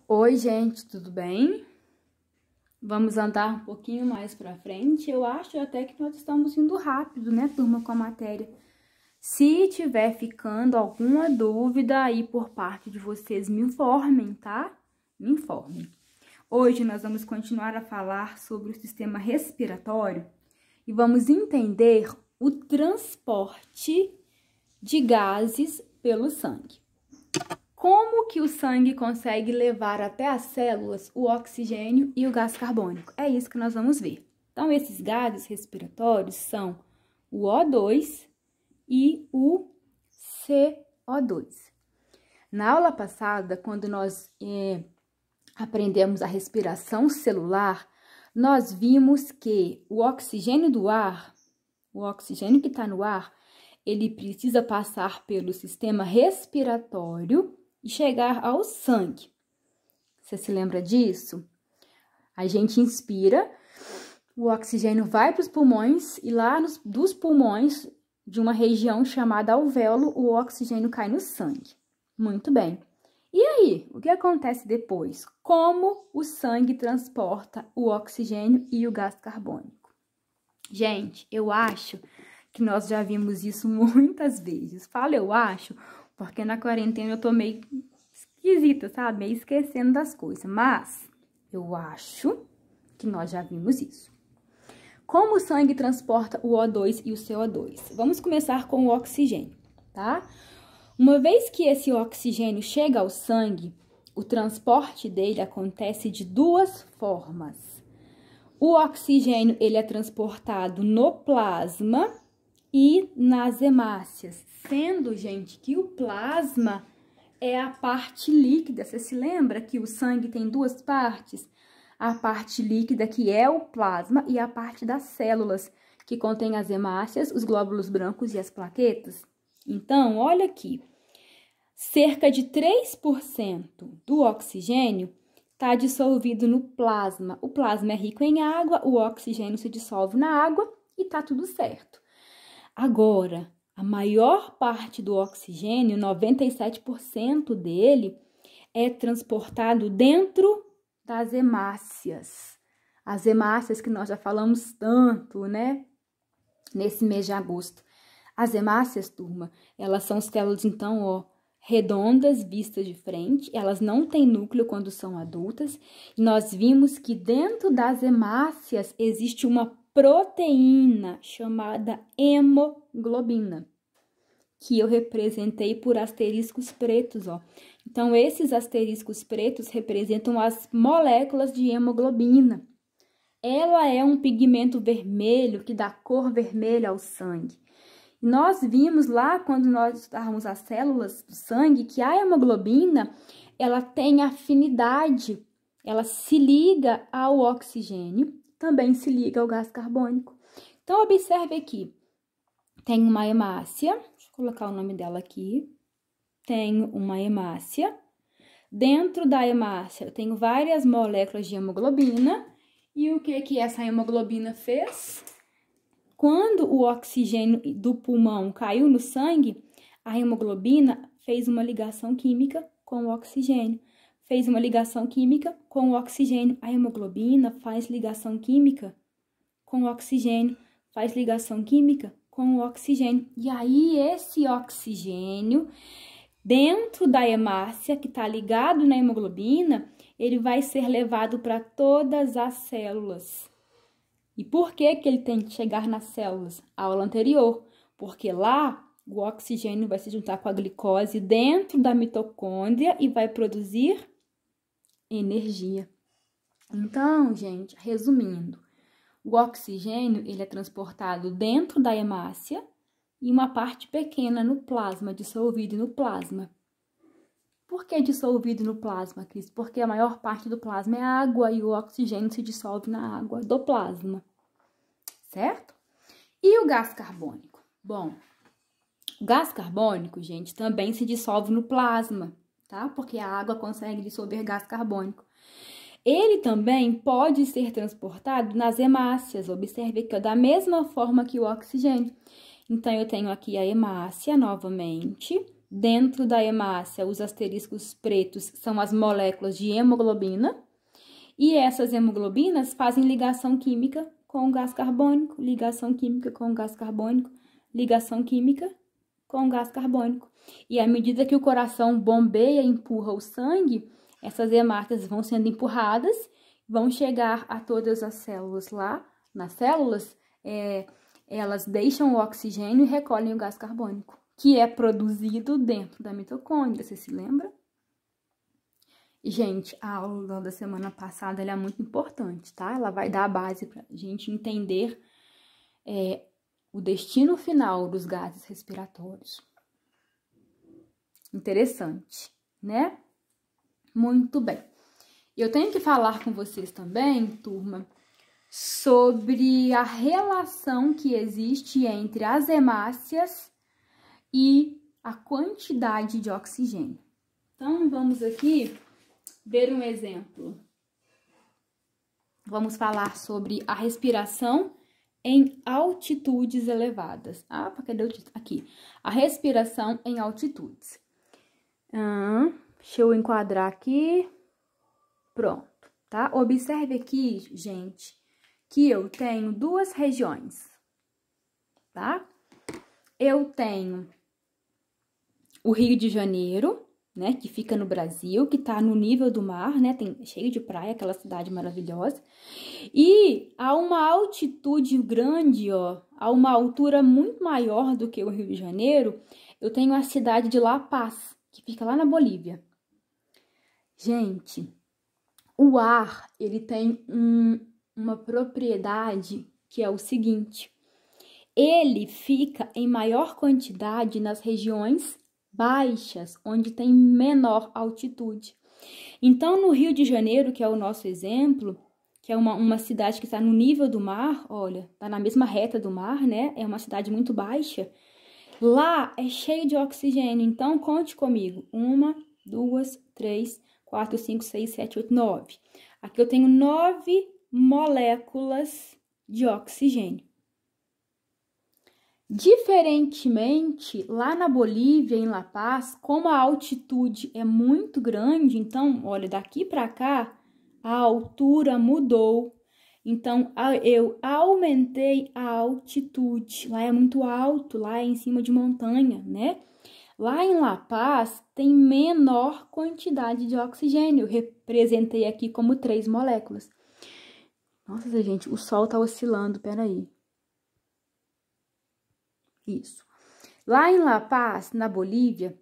Oi, gente, tudo bem? Vamos andar um pouquinho mais pra frente. Eu acho até que nós estamos indo rápido, né, turma, com a matéria. Se tiver ficando alguma dúvida aí por parte de vocês, me informem, tá? Me informem. Hoje nós vamos continuar a falar sobre o sistema respiratório e vamos entender o transporte de gases pelo sangue. Como que o sangue consegue levar até as células o oxigênio e o gás carbônico? É isso que nós vamos ver. Então, esses gases respiratórios são o O2 e o CO2. Na aula passada, quando nós aprendemos a respiração celular, nós vimos que o oxigênio do ar, o oxigênio que está no ar, ele precisa passar pelo sistema respiratório e chegar ao sangue. Você se lembra disso? A gente inspira, o oxigênio vai para os pulmões e lá dos pulmões, de uma região chamada alvéolo, o oxigênio cai no sangue. Muito bem. E aí, o que acontece depois? Como o sangue transporta o oxigênio e o gás carbônico? Gente, eu acho que nós já vimos isso muitas vezes. Falo eu acho, porque na quarentena eu tô meio esquisita, sabe? Meio esquecendo das coisas. Mas eu acho que nós já vimos isso. Como o sangue transporta o O2 e o CO2? Vamos começar com o oxigênio, tá? Uma vez que esse oxigênio chega ao sangue, o transporte dele acontece de duas formas. O oxigênio, ele é transportado no plasma e nas hemácias, sendo, gente, que o plasma é a parte líquida. Você se lembra que o sangue tem duas partes? A parte líquida, que é o plasma, e a parte das células, que contém as hemácias, os glóbulos brancos e as plaquetas. Então, olha aqui, cerca de 3% do oxigênio está dissolvido no plasma. O plasma é rico em água, o oxigênio se dissolve na água e tá tudo certo. Agora, a maior parte do oxigênio, 97% dele, é transportado dentro das hemácias. As hemácias que nós já falamos tanto, né? Nesse mês de agosto. As hemácias, turma, elas são células, então, ó, redondas, vistas de frente. Elas não têm núcleo quando são adultas. E nós vimos que dentro das hemácias existe uma proteína chamada hemoglobina, que eu representei por asteriscos pretos, ó. Então, esses asteriscos pretos representam as moléculas de hemoglobina. Ela é um pigmento vermelho que dá cor vermelha ao sangue. E nós vimos lá, quando nós estudávamos as células do sangue, que a hemoglobina, ela tem afinidade, ela se liga ao oxigênio, também se liga ao gás carbônico. Então, observe aqui, tem uma hemácia, deixa eu colocar o nome dela aqui, tenho uma hemácia, dentro da hemácia eu tenho várias moléculas de hemoglobina, e o que essa hemoglobina fez? Quando o oxigênio do pulmão caiu no sangue, a hemoglobina fez uma ligação química com o oxigênio. Fez uma ligação química com o oxigênio. A hemoglobina faz ligação química com o oxigênio, faz ligação química com o oxigênio. E aí, esse oxigênio, dentro da hemácia, que está ligado na hemoglobina, ele vai ser levado para todas as células. E por que que ele tem que chegar nas células? A aula anterior, porque lá o oxigênio vai se juntar com a glicose dentro da mitocôndria e vai produzir energia. Então, gente, resumindo, o oxigênio, ele é transportado dentro da hemácia e uma parte pequena no plasma, dissolvido no plasma. Por que dissolvido no plasma, Cris? Porque a maior parte do plasma é água e o oxigênio se dissolve na água do plasma, certo? E o gás carbônico? Bom, o gás carbônico, gente, também se dissolve no plasma, tá? Porque a água consegue dissolver gás carbônico. Ele também pode ser transportado nas hemácias. Observe que é da mesma forma que o oxigênio. Então, eu tenho aqui a hemácia novamente. Dentro da hemácia, os asteriscos pretos são as moléculas de hemoglobina. E essas hemoglobinas fazem ligação química com o gás carbônico, ligação química com o gás carbônico, ligação química com o gás carbônico. E à medida que o coração bombeia e empurra o sangue, essas hemácias vão sendo empurradas, vão chegar a todas as células lá. Nas células, elas deixam o oxigênio e recolhem o gás carbônico, que é produzido dentro da mitocôndria, você se lembra? Gente, a aula da semana passada ela é muito importante, tá? Ela vai dar a base para a gente entender o destino final dos gases respiratórios. Interessante, né? Muito bem. Eu tenho que falar com vocês também, turma, sobre a relação que existe entre as hemácias e a quantidade de oxigênio. Então, vamos aqui ver um exemplo. Vamos falar sobre a respiração em altitudes elevadas. Cadê o título? Aqui. A respiração em altitudes. Deixa eu enquadrar aqui. Pronto, tá? Observe aqui, gente, que eu tenho duas regiões, tá? Eu tenho o Rio de Janeiro, né, que fica no Brasil, que tá no nível do mar, né, cheio de praia, aquela cidade maravilhosa. E a uma altitude grande, ó, a uma altura muito maior do que o Rio de Janeiro, eu tenho a cidade de La Paz, que fica lá na Bolívia. Gente, o ar, ele tem uma propriedade que é o seguinte: ele fica em maior quantidade nas regiões baixas, onde tem menor altitude. Então, no Rio de Janeiro, que é o nosso exemplo, que é uma cidade que está no nível do mar, olha, está na mesma reta do mar, né? É uma cidade muito baixa. Lá é cheio de oxigênio, então conte comigo. 1, 2, 3, 4, 5, 6, 7, 8, 9. Aqui eu tenho 9 moléculas de oxigênio. Diferentemente, lá na Bolívia, em La Paz, como a altitude é muito grande, então, olha, daqui para cá, a altura mudou. Então, eu aumentei a altitude. Lá é muito alto, lá é em cima de montanha, né? Lá em La Paz, tem menor quantidade de oxigênio. Eu representei aqui como 3 moléculas. Nossa, gente, o sol tá oscilando, peraí. Isso. Lá em La Paz, na Bolívia,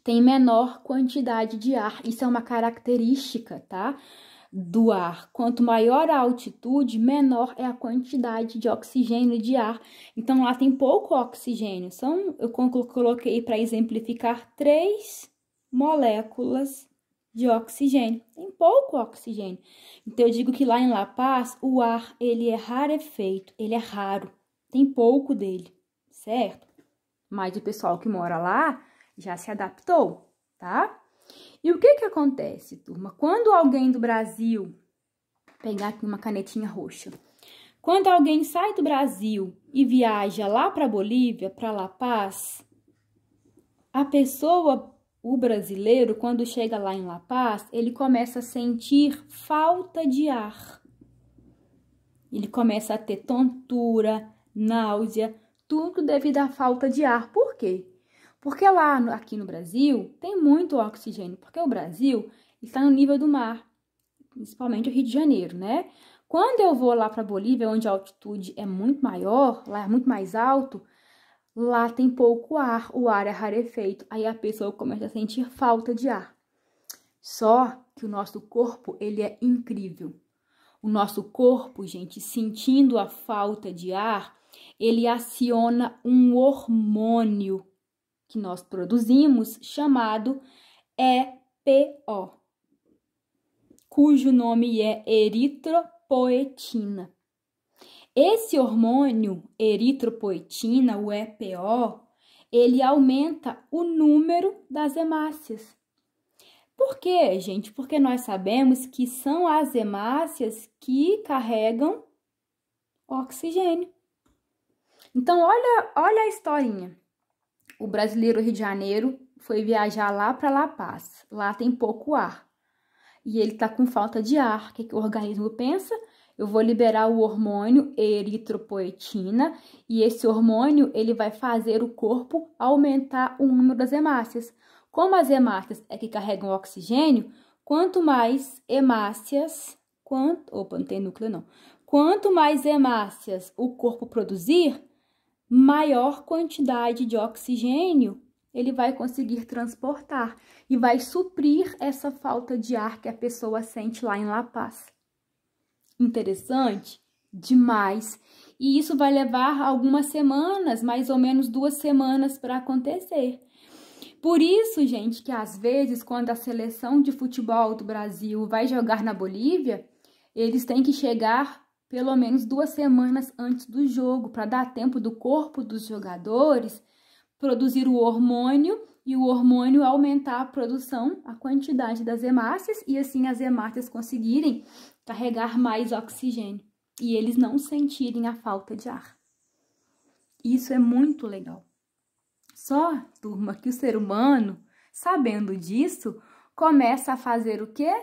tem menor quantidade de ar. Isso é uma característica, tá? Do ar. Quanto maior a altitude, menor é a quantidade de oxigênio de ar. Então, lá tem pouco oxigênio. Eu coloquei para exemplificar 3 moléculas de oxigênio. Tem pouco oxigênio. Então, eu digo que lá em La Paz, o ar, ele é rarefeito, ele é raro. Tem pouco dele, certo? Mas o pessoal que mora lá já se adaptou, tá? E o que acontece, turma? Quando alguém do Brasil, pegar aqui uma canetinha roxa, quando alguém sai do Brasil e viaja lá para Bolívia, para La Paz, o brasileiro, quando chega lá em La Paz, ele começa a sentir falta de ar. Ele começa a ter tontura, náusea, tudo devido à falta de ar. Por quê? Porque aqui no Brasil, tem muito oxigênio, porque o Brasil está no nível do mar, principalmente o Rio de Janeiro, né? Quando eu vou lá para Bolívia, onde a altitude é muito maior, lá é muito mais alto, lá tem pouco ar, o ar é rarefeito, aí a pessoa começa a sentir falta de ar. Só que o nosso corpo, ele é incrível. O nosso corpo, gente, sentindo a falta de ar, ele aciona um hormônio que nós produzimos, chamado EPO, cujo nome é eritropoetina. Esse hormônio, eritropoetina, o EPO, ele aumenta o número das hemácias. Por quê, gente? Porque nós sabemos que são as hemácias que carregam oxigênio. Então, olha a historinha. O brasileiro Rio de Janeiro foi viajar lá para La Paz. Lá tem pouco ar. E ele tá com falta de ar. O que o organismo pensa? Eu vou liberar o hormônio eritropoetina e esse hormônio ele vai fazer o corpo aumentar o número das hemácias. Como as hemácias é que carregam oxigênio, quanto mais hemácias, não tem núcleo não. Quanto mais hemácias o corpo produzir, maior quantidade de oxigênio ele vai conseguir transportar e vai suprir essa falta de ar que a pessoa sente lá em La Paz. Interessante? Demais. E isso vai levar algumas semanas, mais ou menos 2 semanas para acontecer. Por isso, gente, que às vezes, quando a seleção de futebol do Brasil vai jogar na Bolívia, eles têm que chegar pelo menos 2 semanas antes do jogo, para dar tempo do corpo dos jogadores produzir o hormônio e o hormônio aumentar a produção, a quantidade das hemácias e assim as hemácias conseguirem carregar mais oxigênio e eles não sentirem a falta de ar. Isso é muito legal. Só, turma, que o ser humano, sabendo disso, começa a fazer o quê?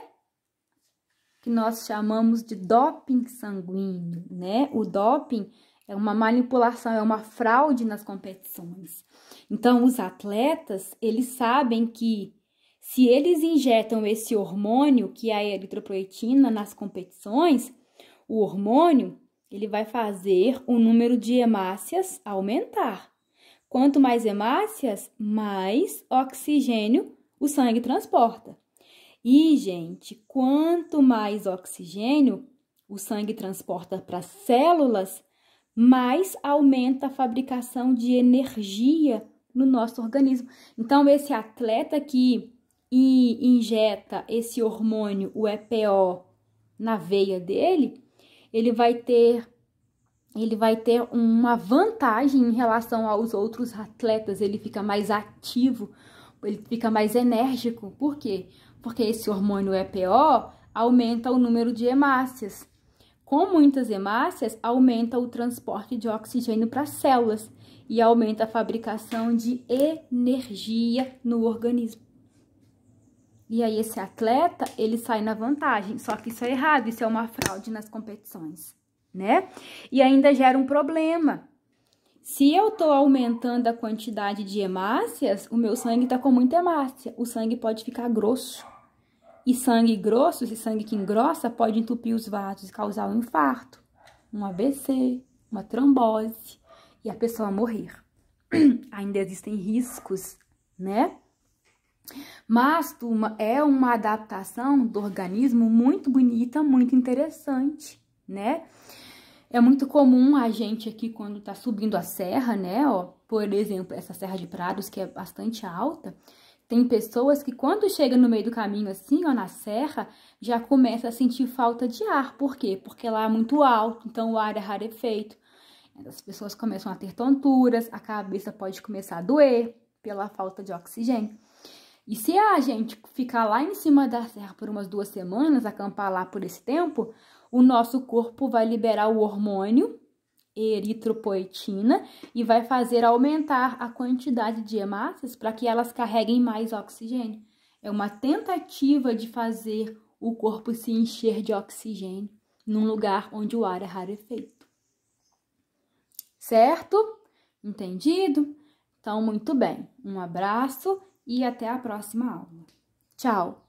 Que nós chamamos de doping sanguíneo, né? O doping é uma manipulação, é uma fraude nas competições. Então, os atletas, eles sabem que se eles injetam esse hormônio, que é a eritropoetina, nas competições, o hormônio, ele vai fazer o número de hemácias aumentar. Quanto mais hemácias, mais oxigênio o sangue transporta. E, gente, quanto mais oxigênio o sangue transporta para as células, mais aumenta a fabricação de energia no nosso organismo. Então, esse atleta que injeta esse hormônio, o EPO, na veia dele, ele vai ter uma vantagem em relação aos outros atletas, ele fica mais ativo, ele fica mais enérgico. Por quê? Porque esse hormônio EPO aumenta o número de hemácias. Com muitas hemácias, aumenta o transporte de oxigênio para as células e aumenta a fabricação de energia no organismo. E aí esse atleta, ele sai na vantagem, só que isso é errado, isso é uma fraude nas competições, né? E ainda gera um problema. Se eu tô aumentando a quantidade de hemácias, o meu sangue tá com muita hemácia, o sangue pode ficar grosso. E sangue grosso, esse sangue que engrossa, pode entupir os vasos e causar um infarto, um AVC, uma trombose e a pessoa morrer. Ainda existem riscos, né? Mas, turma, é uma adaptação do organismo muito bonita, muito interessante, né? É muito comum a gente aqui, quando tá subindo a serra, né? Ó, por exemplo, essa Serra de Prados, que é bastante alta, tem pessoas que quando chega no meio do caminho assim, ó, na serra, já começa a sentir falta de ar. Por quê? Porque lá é muito alto, então o ar é rarefeito. As pessoas começam a ter tonturas, a cabeça pode começar a doer pela falta de oxigênio. E se a gente ficar lá em cima da serra por umas 2 semanas, acampar lá por esse tempo, o nosso corpo vai liberar o hormônio eritropoetina e vai fazer aumentar a quantidade de hemácias para que elas carreguem mais oxigênio. É uma tentativa de fazer o corpo se encher de oxigênio num lugar onde o ar é rarefeito. Certo? Entendido? Então, muito bem. Um abraço e até a próxima aula. Tchau!